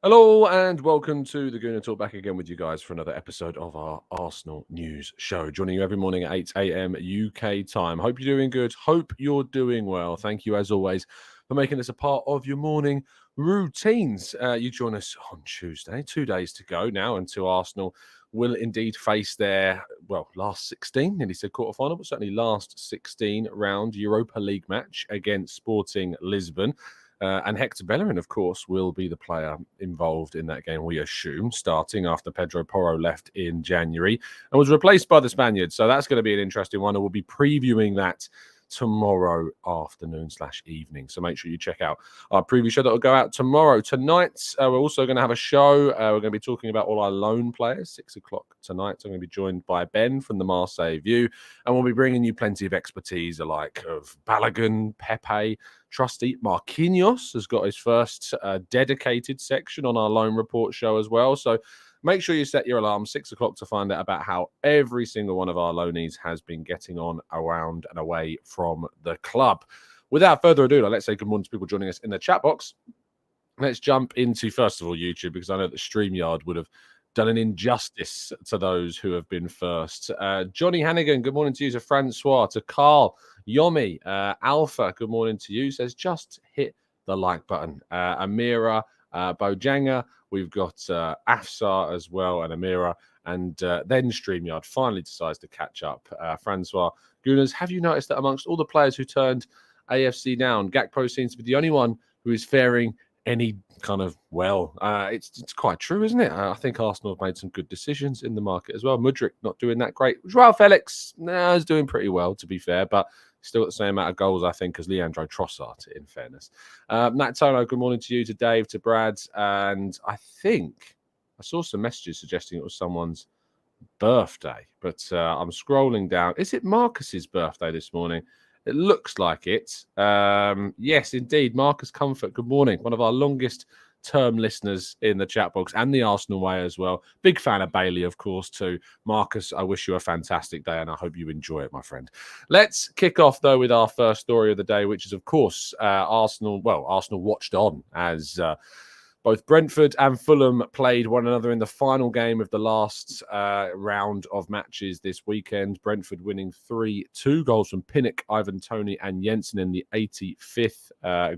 Hello and welcome to the Gooner Talk, back again with you guys for another episode of our Arsenal News Show. Joining you every morning at 8 a.m. UK time. Hope you're doing good. Hope you're doing well. Thank you as always for making this a part of your morning routines. You join us on Tuesday, 2 days to go now until Arsenal will indeed face their, last 16, nearly said quarterfinal, but certainly last 16 round Europa League match against Sporting Lisbon. And Hector Bellerin, of course, will be the player involved in that game, we assume, starting after Pedro Porro left in January and was replaced by the Spaniard. So that's going to be an interesting one. And we'll be previewing that tomorrow afternoon/evening. So make sure you check out our preview show that will go out tomorrow. Tonight, we're also going to have a show. We're going to be talking about all our loan players, 6 o'clock tonight. So I'm going to be joined by Ben from the Marseille View. And we'll be bringing you plenty of expertise alike of Balogun, Pepe, trusty Marquinhos has got his first dedicated section on our loan report show as well. So make sure you set your alarm 6 o'clock to find out about how every single one of our loanees has been getting on around and away from the club. Without further ado, let's say good morning to people joining us in the chat box. Let's jump into, first of all, YouTube, because I know that StreamYard would have done an injustice to those who have been first. Johnny Hannigan, good morning to you. To Francois, to Carl, Yomi, Alpha, good morning to you. Says just hit the like button. Amira, Bojanga, we've got Afsar as well, and Amira, and then StreamYard finally decides to catch up. Francois Gooners, have you noticed that amongst all the players who turned AFC down, Gakpo seems to be the only one who is faring any kind of it's quite true, isn't it? I think Arsenal have made some good decisions in the market as well. Mudryk not doing that great. Joao Felix is doing pretty well, to be fair, but still got the same amount of goals, I think, as Leandro Trossard, in fairness. Nat Tono, good morning to you, to Dave, to Brad, and I think I saw some messages suggesting it was someone's birthday, but I'm scrolling down. Is it Marcus's birthday this morning? It looks like it. Yes, indeed. Marcus Comfort, good morning. One of our longest term listeners in the chat box and the Arsenal way as well. Big fan of Bailey, of course, too. Marcus, I wish you a fantastic day and I hope you enjoy it, my friend. Let's kick off, though, with our first story of the day, which is, of course, Arsenal. Well, Arsenal watched on as both Brentford and Fulham played one another in the final game of the last round of matches this weekend. Brentford winning 3-2, goals from Pinnock, Ivan Toney and Jensen in the 85th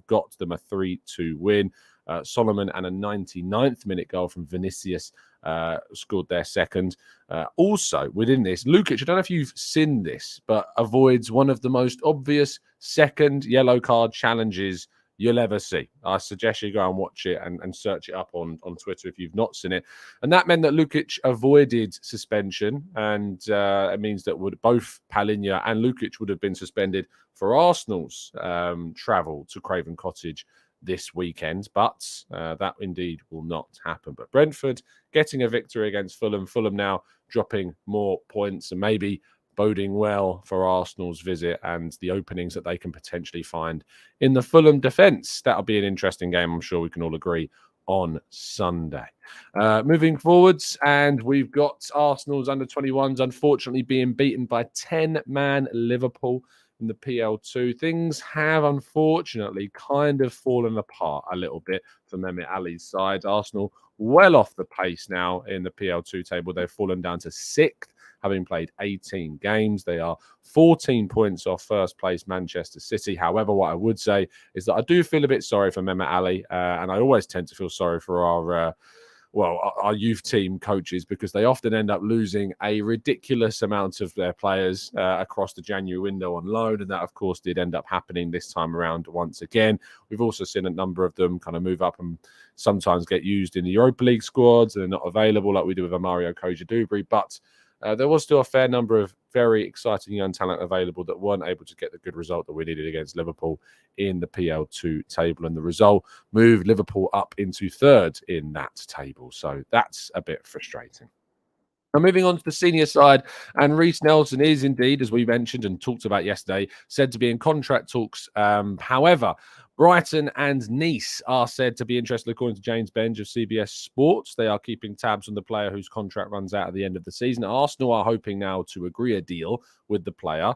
got them a 3-2 win. Solomon and a 99th minute goal from Vinicius scored their second. Also, within this, Lukic, I don't know if you've seen this, but avoids one of the most obvious second yellow card challenges you'll ever see. I suggest you go and watch it and search it up on Twitter if you've not seen it. And that meant that Lukic avoided suspension, and it means that both Palhinha and Lukic would have been suspended for Arsenal's travel to Craven Cottage this weekend, but that indeed will not happen. But Brentford getting a victory against Fulham. Fulham now dropping more points and maybe boding well for Arsenal's visit and the openings that they can potentially find in the Fulham defence. That'll be an interesting game, I'm sure we can all agree, on Sunday. Moving forwards, and we've got Arsenal's under-21s unfortunately being beaten by 10-man Liverpool in the PL2. Things have unfortunately kind of fallen apart a little bit for Mehmet Ali's side. Arsenal well off the pace now in the PL2 table. They've fallen down to 6th, having played 18 games. They are 14 points off first place Manchester City. However, what I would say is that I do feel a bit sorry for Mehmet Ali, and I always tend to feel sorry for our youth team coaches, because they often end up losing a ridiculous amount of their players across the January window on loan. And that, of course, did end up happening this time around once again. We've also seen a number of them kind of move up and sometimes get used in the Europa League squads. They're not available like we do with Amario Kojadubri, but there was still a fair number of very exciting young talent available that weren't able to get the good result that we needed against Liverpool in the PL2 table. And the result moved Liverpool up into 3rd in that table. So that's a bit frustrating. Now, moving on to the senior side, and Reiss Nelson is indeed, as we mentioned and talked about yesterday, said to be in contract talks. However, Brighton and Nice are said to be interested, according to James Benge of CBS Sports. They are keeping tabs on the player whose contract runs out at the end of the season. Arsenal are hoping now to agree a deal with the player.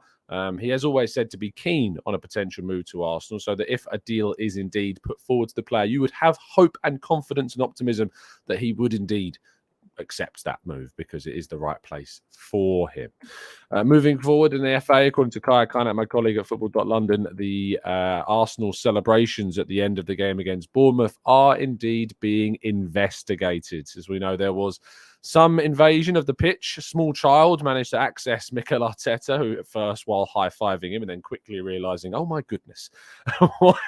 He has always said to be keen on a potential move to Arsenal, so that if a deal is indeed put forward to the player, you would have hope and confidence and optimism that he would indeed accept that move, because it is the right place for him. Moving forward in the FA, according to Kaya Khanat, my colleague at Football.London, the Arsenal celebrations at the end of the game against Bournemouth are indeed being investigated. As we know, there was some invasion of the pitch. A small child managed to access Mikel Arteta, who at first, while high-fiving him, and then quickly realising, oh my goodness,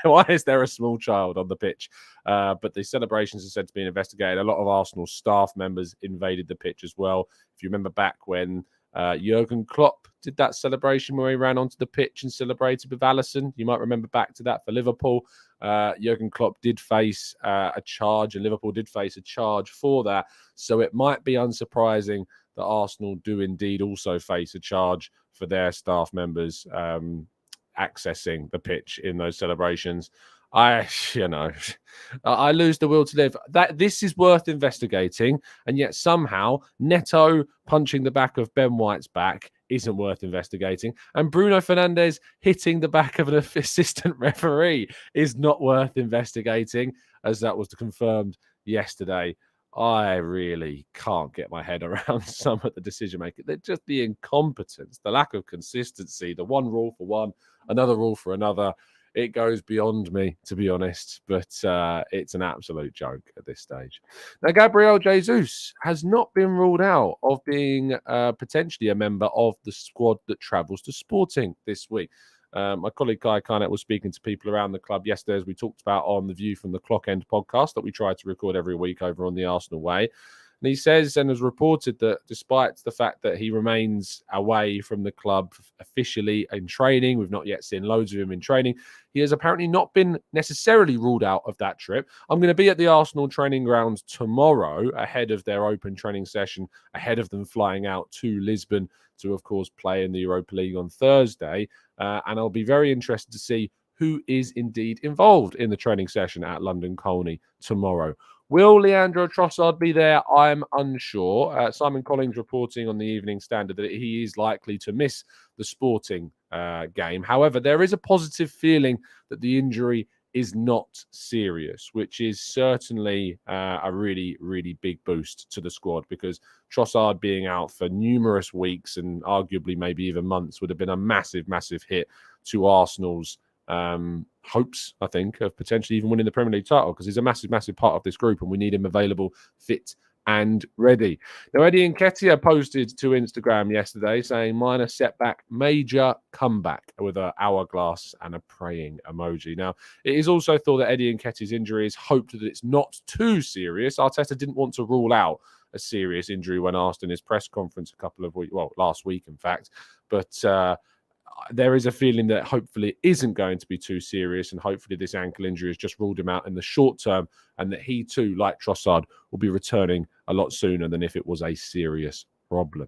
why is there a small child on the pitch? But the celebrations are said to be investigated. A lot of Arsenal staff members invaded the pitch as well. If you remember back when Jurgen Klopp did that celebration where he ran onto the pitch and celebrated with Alisson, you might remember back to that for Liverpool. Jurgen Klopp did face a charge, and Liverpool did face a charge for that. So it might be unsurprising that Arsenal do indeed also face a charge for their staff members accessing the pitch in those celebrations. I lose the will to live. This is worth investigating, and yet somehow Neto punching the back of Ben White's back isn't worth investigating, and Bruno Fernandes hitting the back of an assistant referee is not worth investigating, as that was confirmed yesterday. I really can't get my head around some of the decision making. They're just the incompetence, the lack of consistency, the one rule for one, another rule for another. It goes beyond me, to be honest, but it's an absolute joke at this stage. Now, Gabriel Jesus has not been ruled out of being potentially a member of the squad that travels to Sporting this week. My colleague Kai Khanat was speaking to people around the club yesterday, as we talked about on the View from the Clock End podcast that we try to record every week over on the Arsenal Way. And he says and has reported that despite the fact that he remains away from the club officially in training, we've not yet seen loads of him in training, he has apparently not been necessarily ruled out of that trip. I'm going to be at the Arsenal training grounds tomorrow ahead of their open training session, ahead of them flying out to Lisbon to, of course, play in the Europa League on Thursday. And I'll be very interested to see who is indeed involved in the training session at London Colney tomorrow. Will Leandro Trossard be there? I'm unsure. Simon Collins reporting on the Evening Standard that he is likely to miss the Sporting game. However, there is a positive feeling that the injury is not serious, which is certainly a really, really big boost to the squad, because Trossard being out for numerous weeks and arguably maybe even months would have been a massive, massive hit to Arsenal's hopes, I think, of potentially even winning the Premier League title, because he's a massive, massive part of this group and we need him available, fit and ready. Now, Eddie Nketiah posted to Instagram yesterday saying minor setback, major comeback, with an hourglass and a praying emoji. Now, it is also thought that Eddie Nketiah's injury is hoped that it's not too serious. Arteta didn't want to rule out a serious injury when asked in his press conference last week, in fact. But there is a feeling that hopefully it isn't going to be too serious, and hopefully this ankle injury has just ruled him out in the short term, and that he too, like Trossard, will be returning a lot sooner than if it was a serious problem.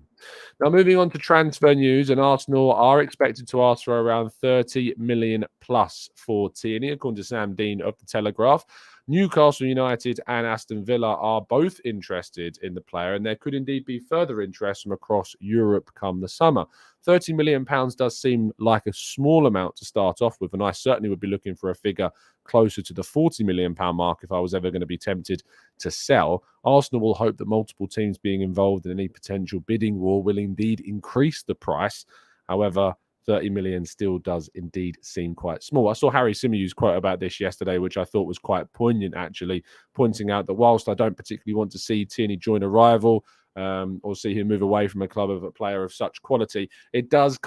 Now, moving on to transfer news, and Arsenal are expected to ask for around 30 million plus for Tierney, according to Sam Dean of The Telegraph. Newcastle United and Aston Villa are both interested in the player, and there could indeed be further interest from across Europe come the summer. £30 million does seem like a small amount to start off with, and I certainly would be looking for a figure closer to the £40 million mark if I was ever going to be tempted to sell. Arsenal will hope that multiple teams being involved in any potential bidding war will indeed increase the price. However, 30 million still does indeed seem quite small. I saw Harry Symeou's quote about this yesterday, which I thought was quite poignant, actually, pointing out that whilst I don't particularly want to see Tierney join a rival or see him move away from a club of a player of such quality, it does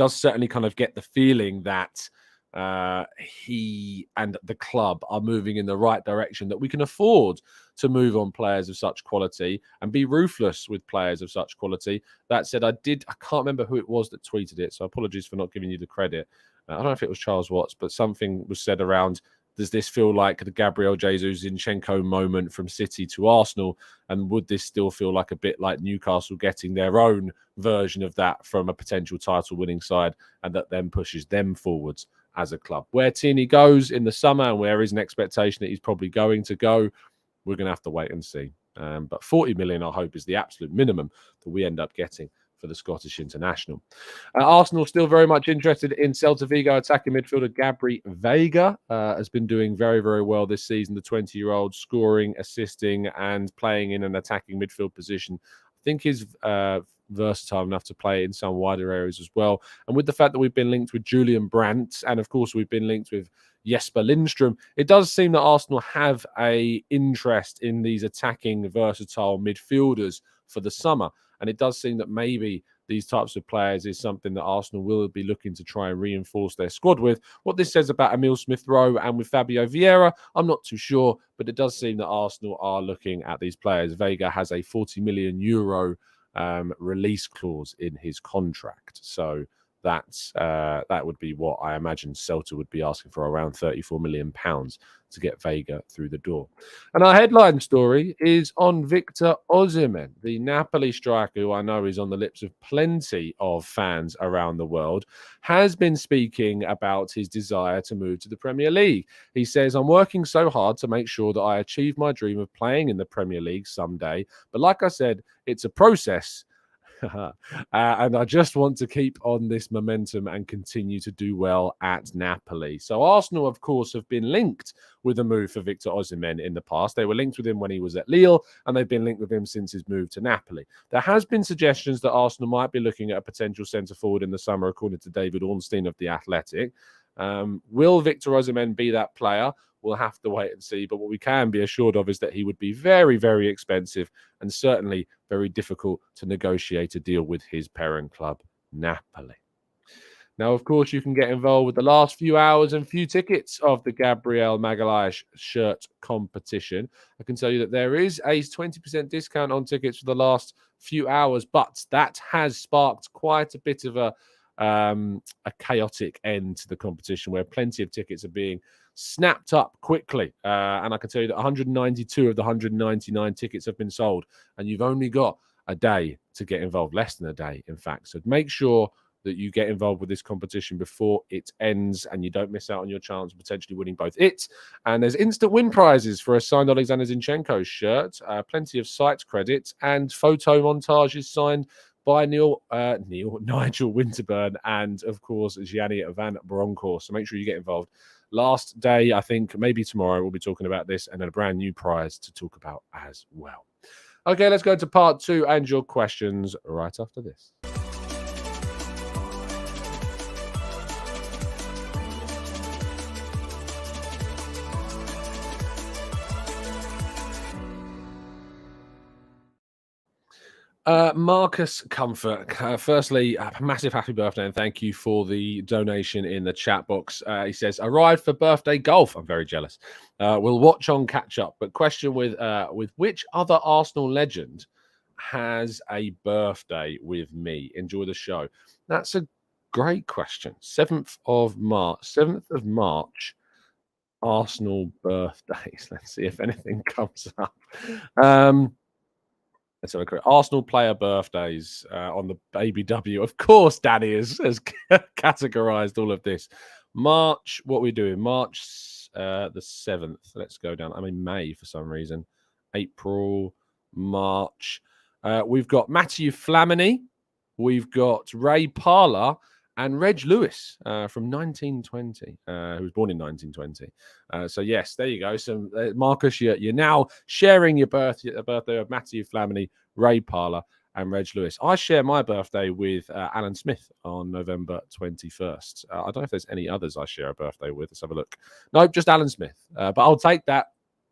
certainly kind of get the feeling that he and the club are moving in the right direction, that we can afford to move on players of such quality and be ruthless with players of such quality. That said, I can't remember who it was that tweeted it, so apologies for not giving you the credit. I don't know if it was Charles Watts, but something was said around, does this feel like the Gabriel Jesus Zinchenko moment from City to Arsenal? And would this still feel like a bit like Newcastle getting their own version of that from a potential title winning side, and that then pushes them forwards as a club? Where Tierney goes in the summer, and where is an expectation that he's probably going to go, we're going to have to wait and see. But 40 million, I hope, is the absolute minimum that we end up getting for the Scottish international. Arsenal still very much interested in Celta Vigo attacking midfielder Gabri Veiga. Has been doing very, very well this season. The 20-year-old scoring, assisting, and playing in an attacking midfield position. I think he's versatile enough to play in some wider areas as well. And with the fact that we've been linked with Julian Brandt, and of course we've been linked with Jesper Lindstrom, it does seem that Arsenal have a interest in these attacking, versatile midfielders for the summer. And it does seem that maybe these types of players is something that Arsenal will be looking to try and reinforce their squad with. What this says about Emile Smith-Rowe and with Fabio Vieira, I'm not too sure, but it does seem that Arsenal are looking at these players. Veiga has a 40 million euro release clause in his contract. So that would be what I imagine Celta would be asking for, around £34 million to get Veiga through the door. And our headline story is on Victor Osimhen, the Napoli striker, who I know is on the lips of plenty of fans around the world, has been speaking about his desire to move to the Premier League. He says, "I'm working so hard to make sure that I achieve my dream of playing in the Premier League someday. But like I said, it's a process. And I just want to keep on this momentum and continue to do well at Napoli." So Arsenal, of course, have been linked with a move for Victor Osimhen in the past. They were linked with him when he was at Lille, and they've been linked with him since his move to Napoli. There has been suggestions that Arsenal might be looking at a potential centre-forward in the summer, according to David Ornstein of The Athletic. Will Victor Osimhen be that player? We'll have to wait and see. But what we can be assured of is that he would be very, very expensive and certainly very difficult to negotiate a deal with his parent club, Napoli. Now, of course, you can get involved with the last few hours and few tickets of the Gabriel Magalhaes shirt competition. I can tell you that there is a 20% discount on tickets for the last few hours, but that has sparked quite a bit of a chaotic end to the competition, where plenty of tickets are being snapped up quickly. And I can tell you that 192 of the 199 tickets have been sold, and you've only got a day to get involved, less than a day, in fact. So make sure that you get involved with this competition before it ends and you don't miss out on your chance of potentially winning both it. And there's instant win prizes for a signed Alexander Zinchenko shirt, plenty of site credit, and photo montages signed by Nigel Winterburn and, of course, Gianni Van Bronckhorst. So make sure you get involved. Last day, I think, maybe tomorrow, we'll be talking about this and a brand new prize to talk about as well. Okay, let's go to part 2 and your questions right after this. Marcus Comfort, firstly, a massive happy birthday and thank you for the donation in the chat box. He says, "Arrived for birthday golf." I'm very jealous. We'll watch on catch up. But question with which other Arsenal legend has a birthday with me? Enjoy the show. That's a great question. 7th of March, Arsenal birthdays. Let's see if anything comes up. Let's have a quick Arsenal player birthdays on the ABW. Of course, Danny has categorized all of this. March, what are we doing? March the 7th. Let's go down. I'm in May for some reason. April, March. We've got Matthew Flamini. We've got Ray Parler and Reg Lewis from 1920, who was born in 1920. So, yes, there you go. So, Marcus, you're now sharing your birthday of Matthew Flamini, Ray Parler, and Reg Lewis. I share my birthday with Alan Smith on November 21st. I don't know if there's any others I share a birthday with. Let's have a look. Nope, just Alan Smith. But I'll take that.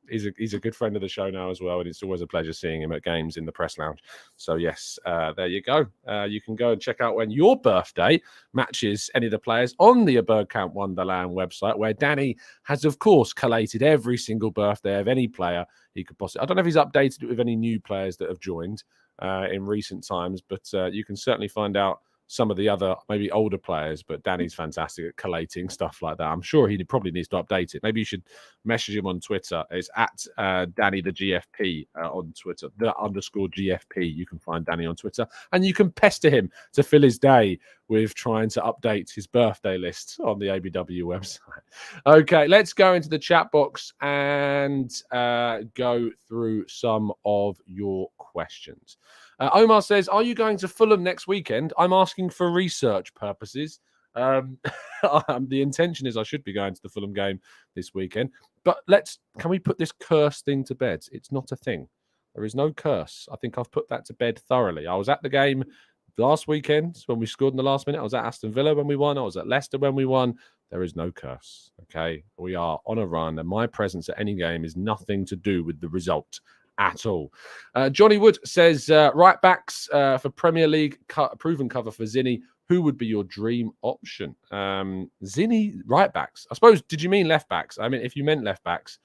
He's a good friend of the show now as well, and it's always a pleasure seeing him at games in the press lounge. So, yes, there you go. You can go and check out when your birthday matches any of the players on the Bergkamp Wonderland website, where Danny has, of course, collated every single birthday of any player he could possibly. I don't know if he's updated it with any new players that have joined in recent times, but you can certainly find out some of the other maybe older players, but Danny's fantastic at collating stuff like that. I'm sure he probably needs to update it. Maybe you should message him on Twitter. It's at Danny the GFP on Twitter, the _ GFP. You can find Danny on Twitter, and you can pester him to fill his day with trying to update his birthday list on the ABW website. Okay, let's go into the chat box and go through some of your questions. Omar says, are you going to Fulham next weekend? I'm asking for research purposes. The intention is I should be going to the Fulham game this weekend. But can we put this curse thing to bed? It's not a thing. There is no curse. I think I've put that to bed thoroughly. I was at the game last weekend when we scored in the last minute. I was at Aston Villa when we won. I was at Leicester when we won. There is no curse. Okay. We are on a run, and my presence at any game is nothing to do with the result at all. Johnny Wood says, right backs for Premier League proven cover for Zinni. Who would be your dream option? Zinni, right backs. I suppose, did you mean left backs? I mean, if you meant left backs,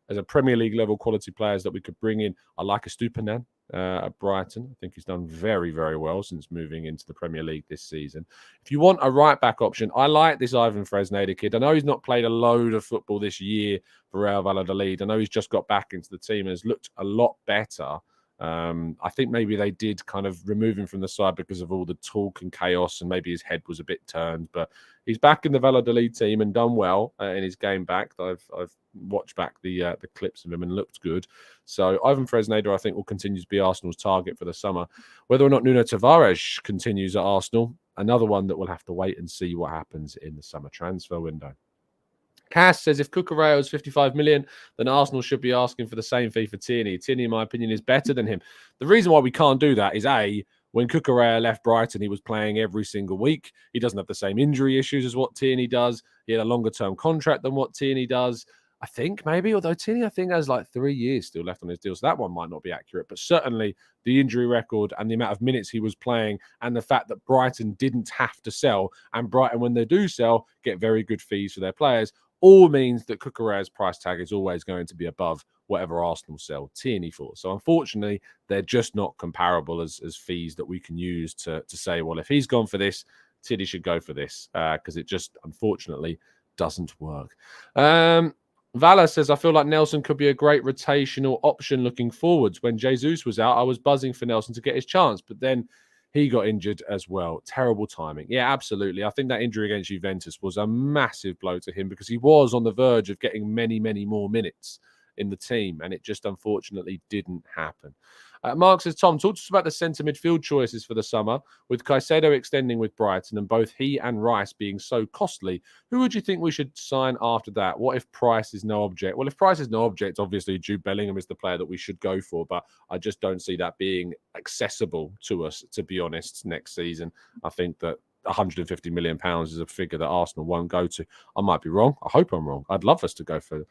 as a Premier League level quality players that we could bring in, I like Estupiñán at Brighton. I think he's done very, very well since moving into the Premier League this season. If you want a right-back option, I like this Ivan Fresneda kid. I know he's not played a load of football this year for Real Valladolid. I know he's just got back into the team and has looked a lot better. I think maybe they did kind of remove him from the side because of all the talk and chaos, and maybe his head was a bit turned. But he's back in the Valladolid team and done well in his game back. I've watched back the clips of him and looked good. So Ivan Fresneda, I think, will continue to be Arsenal's target for the summer. Whether or not Nuno Tavares continues at Arsenal, another one that we'll have to wait and see what happens in the summer transfer window. Cass says, if Cucurella is 55 million, then Arsenal should be asking for the same fee for Tierney. Tierney, in my opinion, is better than him. The reason why we can't do that is, A, when Cucurella left Brighton, he was playing every single week. He doesn't have the same injury issues as what Tierney does. He had a longer-term contract than what Tierney does, I think, maybe. Although Tierney, I think, has like 3 years still left on his deal. So that one might not be accurate. But certainly the injury record and the amount of minutes he was playing and the fact that Brighton didn't have to sell, and Brighton, when they do sell, get very good fees for their players, all means that Cucurella's price tag is always going to be above whatever Arsenal sell Tierney for. So unfortunately, they're just not comparable as fees that we can use to say, well, if he's gone for this, Tierney should go for this, because it just, unfortunately, doesn't work. Vala says, I feel like Nelson could be a great rotational option looking forwards. When Jesus was out, I was buzzing for Nelson to get his chance, but then he got injured as well. Terrible timing. Yeah, absolutely. I think that injury against Juventus was a massive blow to him because he was on the verge of getting many, many more minutes in the team, and it just unfortunately didn't happen. Mark says, Tom, talk to us about the centre midfield choices for the summer. With Caicedo extending with Brighton and both he and Reiss being so costly, who would you think we should sign after that? What if price is no object? Well, if price is no object, obviously Jude Bellingham is the player that we should go for, but I just don't see that being accessible to us, to be honest, next season. I think that £150 million is a figure that Arsenal won't go to. I might be wrong. I hope I'm wrong. I'd love us to go for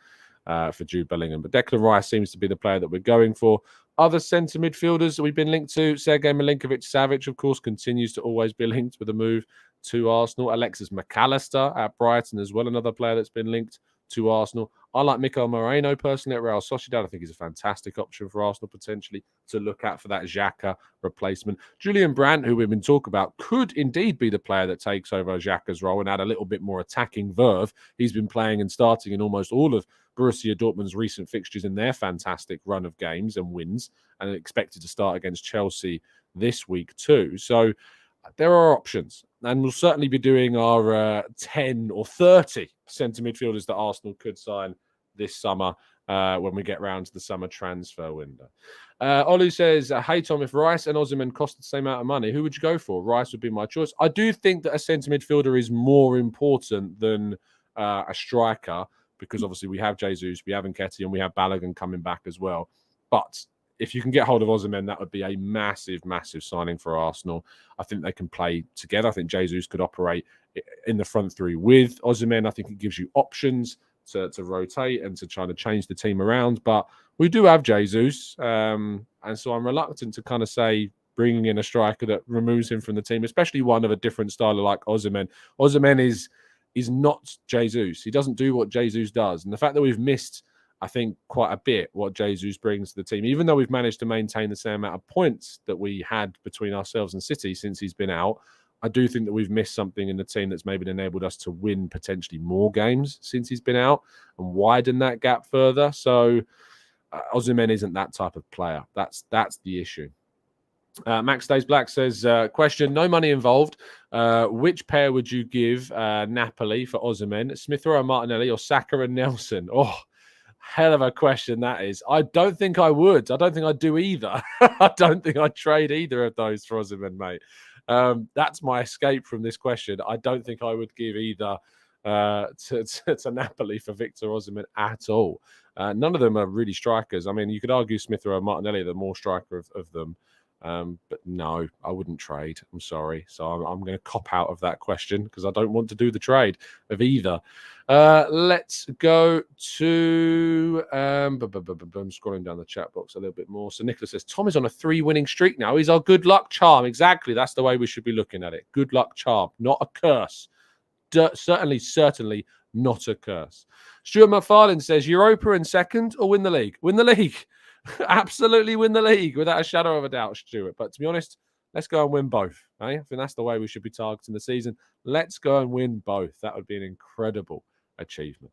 Jude Bellingham, but Declan Rice seems to be the player that we're going for. Other centre midfielders that we've been linked to, Sergei Milinkovic-Savic, of course, continues to always be linked with a move to Arsenal. Alexis McAllister at Brighton as well, another player that's been linked to Arsenal. I like Mikel Moreno personally at Real Sociedad. I think he's a fantastic option for Arsenal potentially to look at for that Xhaka replacement. Julian Brandt, who we've been talking about, could indeed be the player that takes over Xhaka's role and add a little bit more attacking verve. He's been playing and starting in almost all of Borussia Dortmund's recent fixtures in their fantastic run of games and wins, and expected to start against Chelsea this week too. So there are options, and we'll certainly be doing our 10 or 30 centre midfielders that Arsenal could sign this summer when we get round to the summer transfer window. Olu says, hey Tom, if Reiss and Osimhen cost the same amount of money, who would you go for? Reiss would be my choice. I do think that a centre midfielder is more important than a striker, because obviously we have Jesus, we have Nketiah, and we have Balogun coming back as well. But if you can get hold of Osimhen, that would be a massive, massive signing for Arsenal. I think they can play together. I think Jesus could operate in the front three with Osimhen. I think it gives you options to rotate and to try to change the team around. But we do have Jesus, and so I'm reluctant to kind of say bringing in a striker that removes him from the team, especially one of a different style like Osimhen. Osimhen is not Jesus. He doesn't do what Jesus does. And the fact that we've missed, I think, quite a bit what Jesus brings to the team, even though we've managed to maintain the same amount of points that we had between ourselves and City since he's been out, I do think that we've missed something in the team that's maybe enabled us to win potentially more games since he's been out and widen that gap further. So Osimhen isn't that type of player. That's the issue. Max Stays Black says, question, no money involved. Which pair would you give Napoli for Osimhen? Smith Rowe and Martinelli or Saka and Nelson? Oh, hell of a question that is. I don't think I would. I don't think I'd do either. I don't think I'd trade either of those for Osimhen, mate. That's my escape from this question. I don't think I would give either to Napoli for Victor Osimhen at all. None of them are really strikers. I mean, you could argue Smith Rowe and Martinelli are the more striker of them. But no, I wouldn't trade. I'm sorry. So I'm going to cop out of that question because I don't want to do the trade of either. Let's go to I'm scrolling down the chat box a little bit more. So Nicholas says, Tom is on a 3-winning streak now. He's our good luck charm. Exactly. That's the way we should be looking at it. Good luck charm, not a curse. Certainly not a curse. Stuart McFarlane says, Europa in second or win the league? Win the league. Absolutely win the league without a shadow of a doubt, Stuart. But to be honest, let's go and win both. Eh? I think that's the way we should be targeting the season. Let's go and win both. That would be an incredible achievement.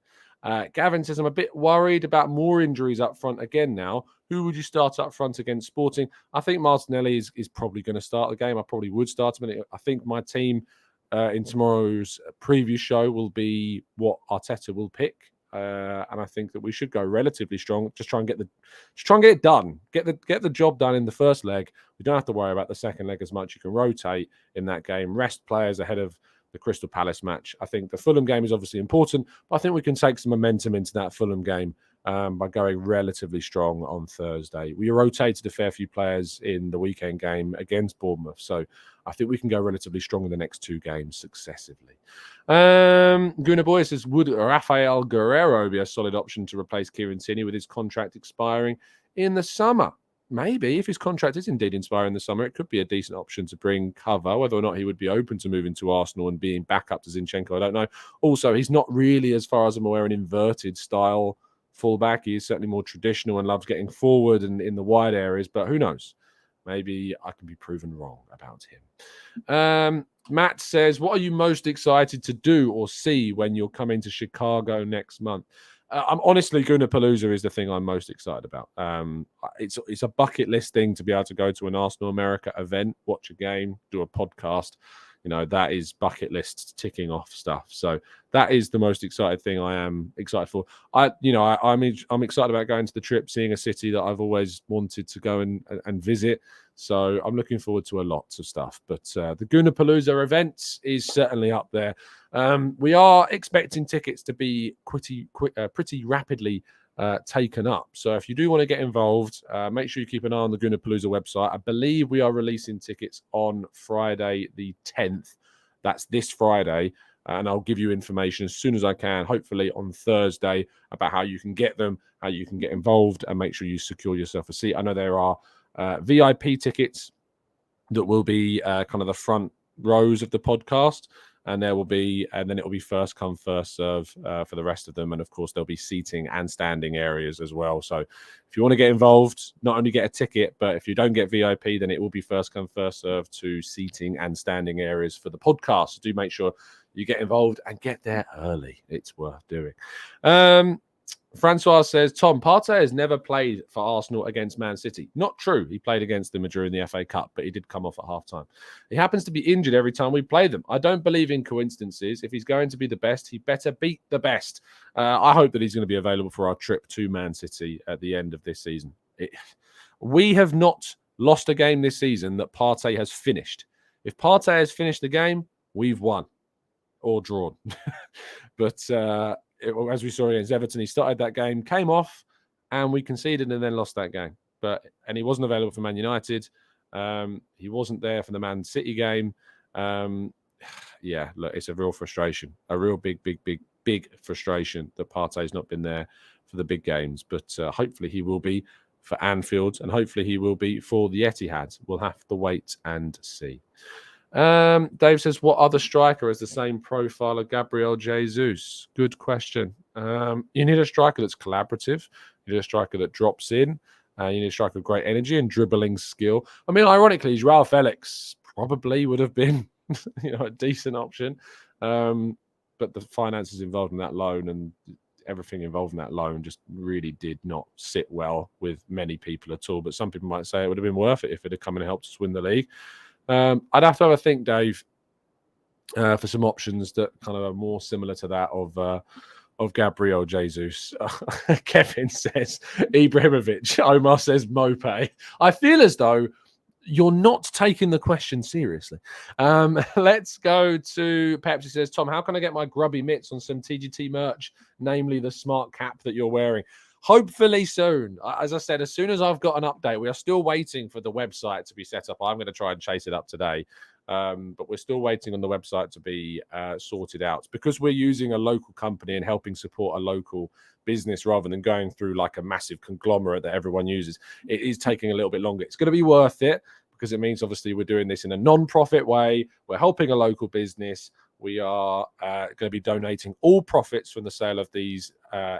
Gavin says, I'm a bit worried about more injuries up front again now. Who would you start up front against Sporting? I think Martinelli is probably going to start the game. I probably would start him. I think my team in tomorrow's preview show will be what Arteta will pick. And I think that we should go relatively strong. Just try and get it done. Get the job done in the first leg. We don't have to worry about the second leg as much. You can rotate in that game. Rest players ahead of the Crystal Palace match. I think the Fulham game is obviously important, but I think we can take some momentum into that Fulham game by going relatively strong on Thursday. We rotated a fair few players in the weekend game against Bournemouth, so I think we can go relatively strong in the next 2 games successively. Gooner Boy says, would Rafael Guerrero be a solid option to replace Kieran Tierney with his contract expiring in the summer? Maybe. If his contract is indeed expiring in the summer, it could be a decent option to bring cover. Whether or not he would be open to moving to Arsenal and being back up to Zinchenko, I don't know. Also, he's not really, as far as I'm aware, an inverted style fullback. He is certainly more traditional and loves getting forward and in the wide areas, but who knows? Maybe I can be proven wrong about him. Matt says, what are you most excited to do or see when you're coming to Chicago next month? I'm honestly, Gooner is the thing I'm most excited about. It's a bucket list thing to be able to go to an Arsenal America event, watch a game, do a podcast. You know, that is bucket list ticking off stuff. So that is the most excited thing I am excited for. I'm excited about going to the trip, seeing a city that I've always wanted to go and visit. So I'm looking forward to a lot of stuff. But the Gooner event is certainly up there. We are expecting tickets to be pretty rapidly taken up. So if you do want to get involved, make sure you keep an eye on the Gooner website. I believe we are releasing tickets on Friday the 10th. That's this Friday. And I'll give you information as soon as I can, hopefully on Thursday, about how you can get them, how you can get involved, and make sure you secure yourself a seat. I know there are VIP tickets that will be kind of the front rows of the podcast. And then it will be first come, first serve for the rest of them. And of course, there'll be seating and standing areas as well. So if you want to get involved, not only get a ticket, but if you don't get VIP, then it will be first come, first serve to seating and standing areas for the podcast. So do make sure you get involved and get there early. It's worth doing. Francois says, Tom, Partey has never played for Arsenal against Man City. Not true. He played against them during the FA Cup, but he did come off at half-time. He happens to be injured every time we play them. I don't believe in coincidences. If he's going to be the best, he better beat the best. I hope that he's going to be available for our trip to Man City at the end of this season. We have not lost a game this season that Partey has finished. If Partey has finished the game, we've won or drawn. But as we saw against Everton, he started that game, came off, and we conceded and then lost that game. And he wasn't available for Man United. He wasn't there for the Man City game. Look, it's a real frustration, a real big frustration that Partey's not been there for the big games. But hopefully he will be for Anfield, and hopefully he will be for the Etihad. We'll have to wait and see. Dave says, what other striker has the same profile of Gabriel Jesus? Good question. You need a striker that's collaborative. You need a striker that drops in. You need a striker with great energy and dribbling skill. I mean, ironically, Joao Felix probably would have been a decent option. But the finances involved in that loan and everything involved in that loan just really did not sit well with many people at all. But some people might say it would have been worth it if it had come and helped us win the league. I'd have to have a think, Dave, for some options that kind of are more similar to that of Gabriel Jesus. Kevin says Ibrahimovic. Omar says Mope. I feel as though you're not taking the question seriously. Let's go to Pepsi says, Tom, how can I get my grubby mitts on some TGT merch, namely the smart cap that you're wearing? Hopefully soon. As I said, as soon as I've got an update, we are still waiting for the website to be set up. I'm going to try and chase it up today. But we're still waiting on the website to be sorted out. Because we're using a local company and helping support a local business rather than going through like a massive conglomerate that everyone uses, it is taking a little bit longer. It's going to be worth it because it means obviously we're doing this in a non-profit way. We're helping a local business. We are going to be donating all profits from the sale of these,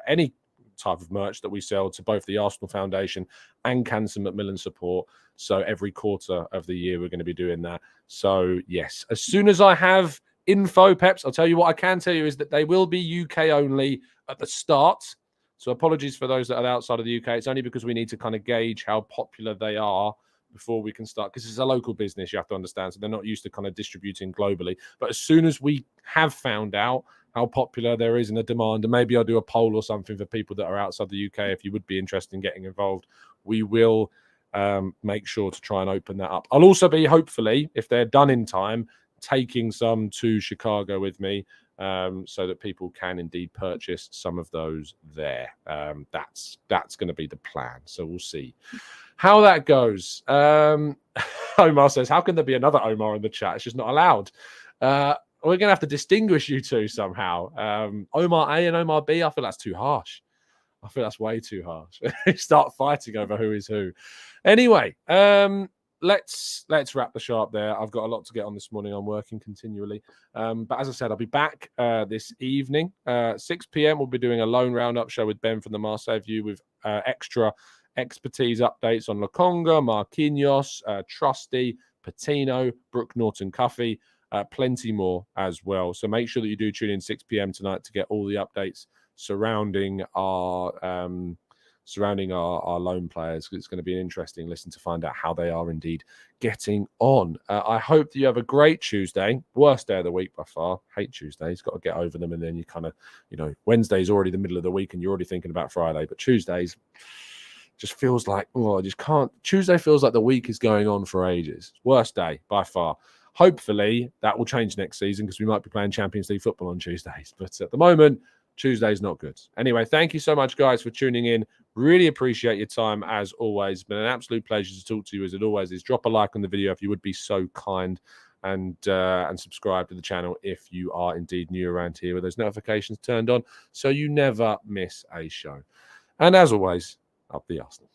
any type of merch that we sell, to both the Arsenal Foundation and Cancer Macmillan Support. So every quarter of the year, we're going to be doing that. So yes, as soon as I have info, Peps, I'll tell you. What I can tell you is that they will be UK only at the start. So apologies for those that are outside of the UK. It's only because we need to kind of gauge how popular they are before we can start, because it's a local business, you have to understand. So they're not used to kind of distributing globally. But as soon as we have found out how popular there is in a demand, and maybe I'll do a poll or something for people that are outside the UK, if you would be interested in getting involved, we will make sure to try and open that up. I'll also be, hopefully, if they're done in time, taking some to Chicago with me, so that people can indeed purchase some of those there. That's going to be the plan. So we'll see how that goes. Omar says, how can there be another Omar in the chat? It's just not allowed. We're going to have to distinguish you two somehow. Omar A and Omar B, I feel that's too harsh. I feel that's way too harsh. Start fighting over who is who. Anyway, let's wrap the show up there. I've got a lot to get on this morning. I'm working continually. But as I said, I'll be back this evening. 6 p.m. We'll be doing a lone roundup show with Ben from the Marseille View with extra expertise updates on Lokonga, Marquinhos, Trusty, Patino, Brooke Norton-Cuffy, plenty more as well. So make sure that you do tune in 6 p.m. tonight to get all the updates surrounding our loan players. It's going to be an interesting listen to find out how they are indeed getting on. I hope that you have a great Tuesday. Worst day of the week by far. Hate Tuesdays. Got to get over them, and then you kind of, Wednesday's already the middle of the week and you're already thinking about Friday. But Tuesdays just feels like, I just can't. Tuesday feels like the week is going on for ages. Worst day by far. Hopefully that will change next season because we might be playing Champions League football on Tuesdays. But at the moment, Tuesday's not good. Anyway, thank you so much, guys, for tuning in. Really appreciate your time, as always. It's been an absolute pleasure to talk to you, as it always is. Drop a like on the video if you would be so kind, and subscribe to the channel if you are indeed new around here with those notifications turned on so you never miss a show. And as always, up the Arsenal.